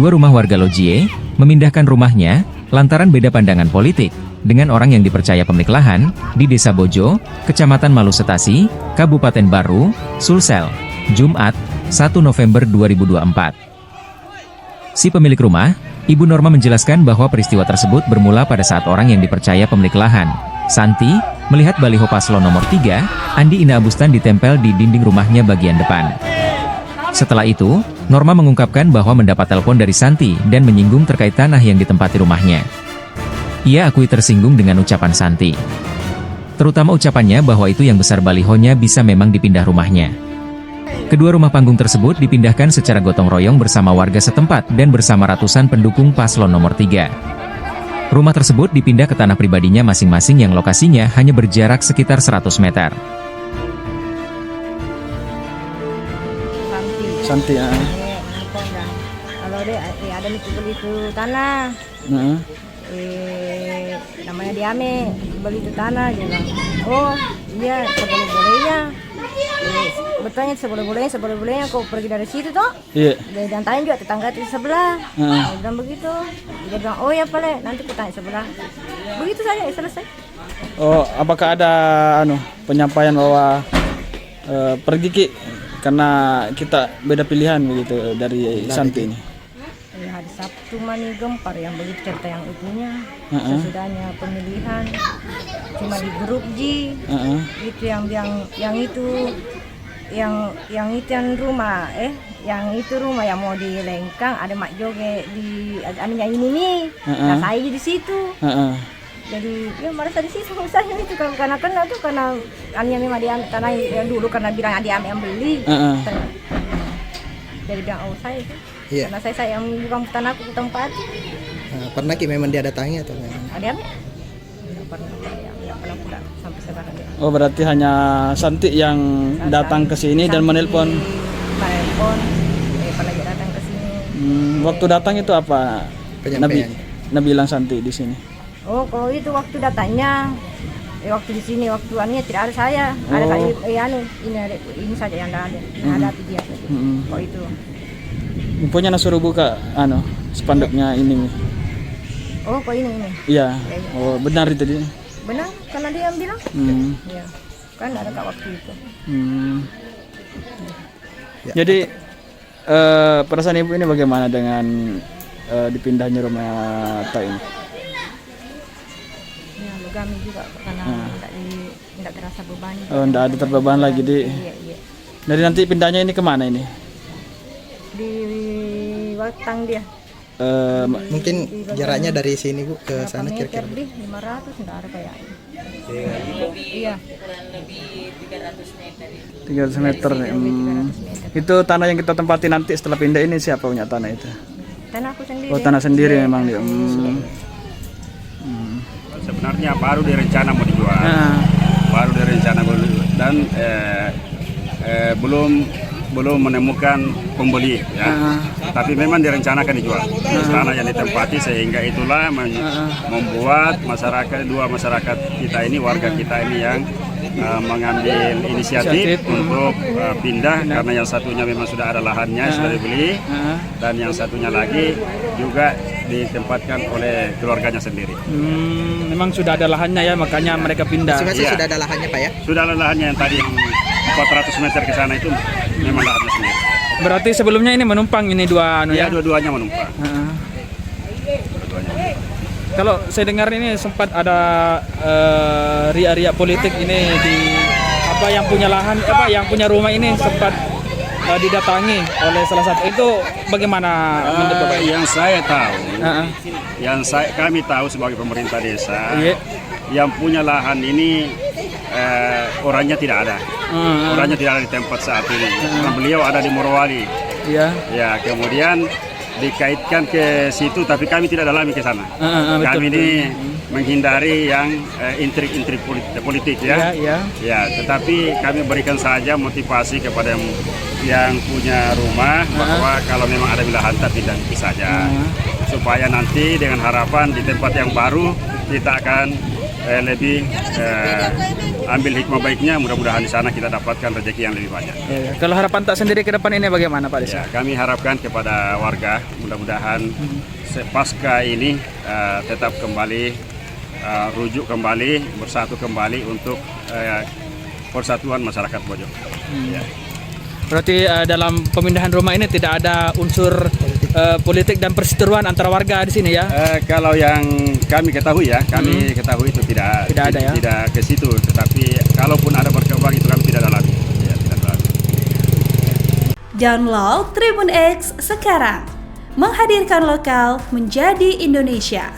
Dua rumah warga Lojie memindahkan rumahnya lantaran beda pandangan politik dengan orang yang dipercaya pemilik lahan di Desa Bojo, Kecamatan Malusetasi, Kabupaten Baru, Sulsel, Jumat, 1 November 2024. Si pemilik rumah, Ibu Norma menjelaskan bahwa peristiwa tersebut bermula pada saat orang yang dipercaya pemilik lahan, Santi, melihat baliho paslon nomor 3, Andi Ina Abustan ditempel di dinding rumahnya bagian depan. Setelah itu, Norma mengungkapkan bahwa mendapat telepon dari Santi dan menyinggung terkait tanah yang ditempati rumahnya. Ia akui tersinggung dengan ucapan Santi. Terutama ucapannya bahwa itu yang besar balihonya bisa memang dipindah rumahnya. Kedua rumah panggung tersebut dipindahkan secara gotong royong bersama warga setempat dan bersama ratusan pendukung paslon nomor 3. Rumah tersebut dipindah ke tanah pribadinya masing-masing yang lokasinya hanya berjarak sekitar 100 meter. Santi ya. Kalau dia ada beli itu tanah, namanya Diame beli itu tanah, dia bilang, oh iya seboleh-bolehnya, bertanya seboleh-bolehnya kau pergi dari situ toh? Iya. Dan tanya juga tetangga di sebelah, dia bilang begitu, dia bilang oh ya Pale, nanti ku tanya sebelah, begitu saja selesai. Oh, apakah ada penyampaian bahwa pergi Ki? Karena kita beda pilihan begitu dari Santi ini. Ya, hari Sabtu mani gempar yang begitu cerita yang itunya. Sesudahnya pemilihan cuma di grup Ji. Itu yang itu rumah yang itu rumah yang mau dilengkang ada Mak Joge di aninya ini nih. Nah, saya di situ. Jadi ya merasa di situ usahanya itu karena aninya memang diambil tanah yang dulu karena bilang diambil yang beli. Jadi bilang oh saya itu. Iya. Karena saya yang bukan tanahku ke tempat. Pernah Ki memang dia datangi atau memang? Ada apa? Tidak pernah pulang sampai sekarang. Oh berarti hanya Santi yang datang ke sini dan menelpon. Menelpon, pernah datang ke sini. Waktu datang itu apa? Nabi bilang Santi di sini. Oh, kalau itu waktu datangnya, waktu di sini waktu aninya tidak ada saya, ada kali ini saja yang ada, menghadapi dia. Oh itu. Punya suruh buka spanduknya ini. Oh, kok ini? Iya. Oh, benar itu dia. Benar, karena dia yang bilang. Iya. Kan ada kak waktu itu. Jadi perasaan ibu ini bagaimana dengan dipindahnya rumah Tak ini? Ya, kami juga karena tidak terasa beban. Oh, tidak ada terbeban lagi di. Iya. Dari nanti pindahnya ini kemana ini? Di Watang dia. Mungkin jaraknya dari sini Bu ke sana kira-kira 500 enggak ada kayaknya. Iya. Kurang lebih 300 meter. 300 meter. Itu tanah yang kita tempati nanti setelah pindah ini siapa punya tanah itu? Tanah aku sendiri. Oh, tanah sendiri memang dia. Sebenarnya baru direncana mau dijual. Baru direncana dan belum menemukan pembeli ya. Tapi memang direncanakan dijual. Tanah yang ditempati sehingga itulah membuat dua masyarakat kita ini, warga kita ini yang mengambil inisiatif untuk pindah karena yang satunya memang sudah ada lahannya sudah dibeli dan yang satunya lagi juga ditempatkan oleh keluarganya sendiri. Memang sudah ada lahannya ya, makanya mereka pindah. Masing-masing sudah ada lahannya Pak ya? Sudah ada lahannya yang tadi 400 meter ke sana itu memang lahannya sendiri. Berarti sebelumnya ini menumpang ini dua ya? Dua-duanya menumpang. Kalau saya dengar ini sempat ada ria-ria politik ini di yang punya lahan yang punya rumah ini sempat didatangi oleh salah satu, itu bagaimana menurut Bapak? Yang saya tahu, kami tahu sebagai pemerintah desa, yang punya lahan ini orangnya tidak ada, orangnya tidak ada di tempat saat ini. Beliau ada di Morowali. Ya, kemudian dikaitkan ke situ, tapi kami tidak dalami ke sana. Kami ini menghindari yang intrik-intrik politik ya. Ya, tetapi kami berikan saja motivasi kepada yang punya rumah bahwa kalau memang ada wilayah pindah saja, supaya nanti dengan harapan di tempat yang baru kita akan lebih ambil hikmah baiknya, mudah-mudahan di sana kita dapatkan rezeki yang lebih banyak. Kalau harapan tak sendiri ke depan ini bagaimana Pak Desa? Ya, kami harapkan kepada warga mudah-mudahan pasca ini tetap kembali rujuk kembali, bersatu kembali untuk persatuan masyarakat Bojo. Ya. Berarti dalam pemindahan rumah ini tidak ada unsur politik dan perseteruan antara warga di sini ya? Kalau yang kami ketahui ya, ketahui itu tidak ada ya? Tidak ke situ, tetapi kalaupun ada berkembang itu kami tidak dalami. Ya, tidak dalami. Download Tribun X sekarang, menghadirkan lokal menjadi Indonesia.